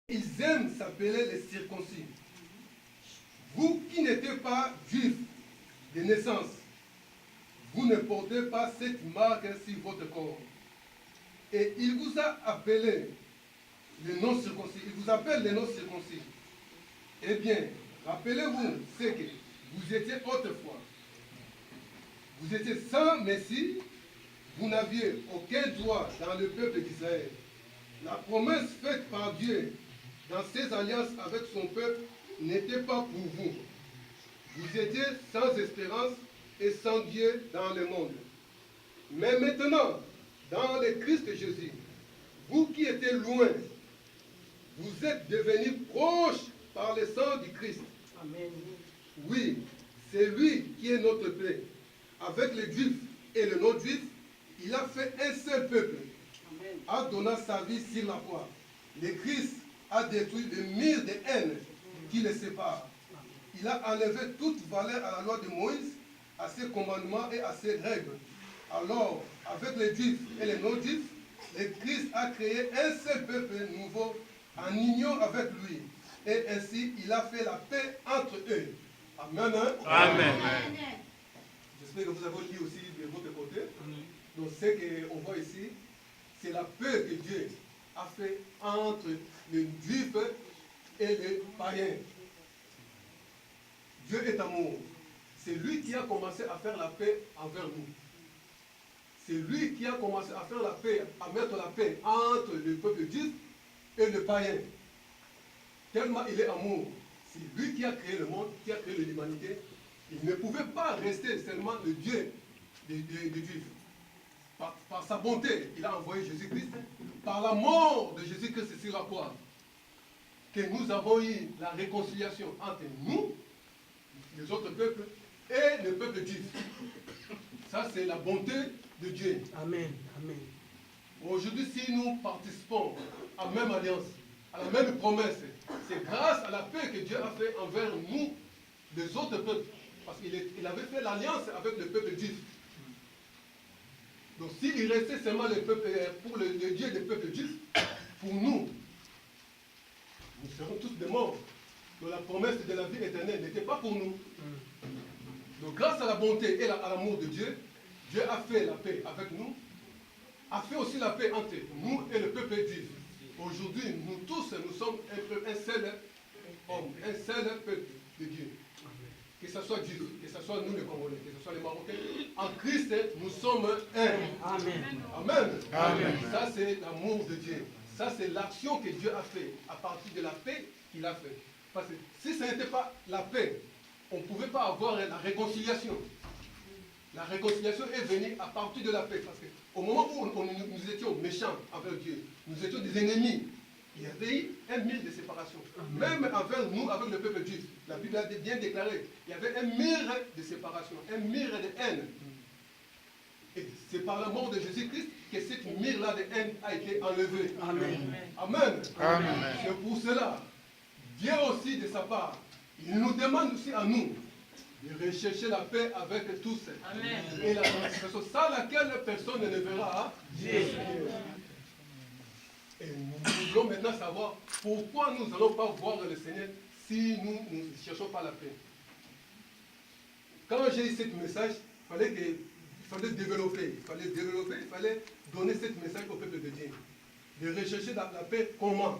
Ils aiment s'appeler les circoncis. Vous qui n'êtes pas juifs de naissance, vous ne portez pas cette marque sur votre corps. Et il vous a appelé les non-circoncis. Il vous appelle les non-circoncis. Eh bien, rappelez-vous ce que vous étiez autrefois. Vous étiez sans Messie, vous n'aviez aucun droit dans le peuple d'Israël. La promesse faite par Dieu dans ses alliances avec son peuple n'était pas pour vous. Vous étiez sans espérance et sans Dieu dans le monde. Mais maintenant, dans le Christ Jésus, vous qui étiez loin, vous êtes devenus proches par le sang du Christ. Amen. Oui, c'est lui qui est notre paix. Avec les Juifs et les non-Juifs, il a fait un seul peuple, Amen. a donné sa vie sur la croix. Le Christ a détruit le mur de haine qui les sépare. Il a enlevé toute valeur à la loi de Moïse, à ses commandements et à ses règles. Alors, avec les Juifs et les non-Juifs, le Christ a créé un seul peuple nouveau en union avec lui. Et ainsi, il a fait la paix entre eux. Amen. Hein? Amen. J'espère que vous avez lu aussi de votre côté. Donc, ce qu'on voit ici, c'est la paix que Dieu a fait entre les Juifs et les païens. Dieu est amour. C'est lui qui a commencé à faire la paix envers nous. C'est lui qui a commencé à faire la paix, à mettre la paix entre le peuple juif et le païen. Tellement il est amour. C'est lui qui a créé le monde, qui a créé l'humanité. Il ne pouvait pas rester seulement le Dieu des Juifs. Par sa bonté, il a envoyé Jésus-Christ. Par la mort de Jésus-Christ sur la croix, que nous avons eu la réconciliation entre nous, les autres peuples, et le peuple juif. Ça, c'est la bonté de Dieu. Amen. Amen. Aujourd'hui, si nous participons à la même alliance, à la même promesse, c'est grâce à la paix que Dieu a fait envers nous, les autres peuples. Parce qu'il avait fait l'alliance avec le peuple juif. Donc s'il restait seulement le peuple, pour le Dieu des peuples juifs, pour nous, nous serons tous des morts. Donc la promesse de la vie éternelle n'était pas pour nous. Donc grâce à la bonté et à l'amour de Dieu, Dieu a fait la paix avec nous, a fait aussi la paix entre nous et le peuple juif. Aujourd'hui, nous tous, nous sommes un seul homme, un seul peuple de Dieu. Que ce soit juif, que ce soit nous les Congolais, que ce soit les Marocains, en Christ, nous sommes un. Amen. Amen. Amen. Ça, c'est l'amour de Dieu. Ça, c'est l'action que Dieu a fait à partir de la paix qu'il a fait. Parce que si ce n'était pas la paix, on ne pouvait pas avoir la réconciliation. La réconciliation est venue à partir de la paix. Parce qu'au moment où nous étions méchants envers Dieu, nous étions des ennemis, il y avait eu un mur de séparation. Même envers nous, avec le peuple juif. La Bible a bien déclaré, il y avait un mur de séparation, un mur de haine. Et c'est par la mort de Jésus-Christ que cette mur-là de haine a été enlevée. Amen. Amen. Amen. C'est pour cela, Dieu aussi de sa part, il nous demande aussi à nous de rechercher la paix avec tous. Amen. Et la sanctification, sans laquelle personne ne verra Dieu. Et nous voulons maintenant savoir pourquoi nous n'allons pas voir le Seigneur si nous ne cherchons pas la paix. Quand j'ai eu ce message, il fallait développer, il fallait donner ce message au peuple de Dieu. De rechercher la paix comment?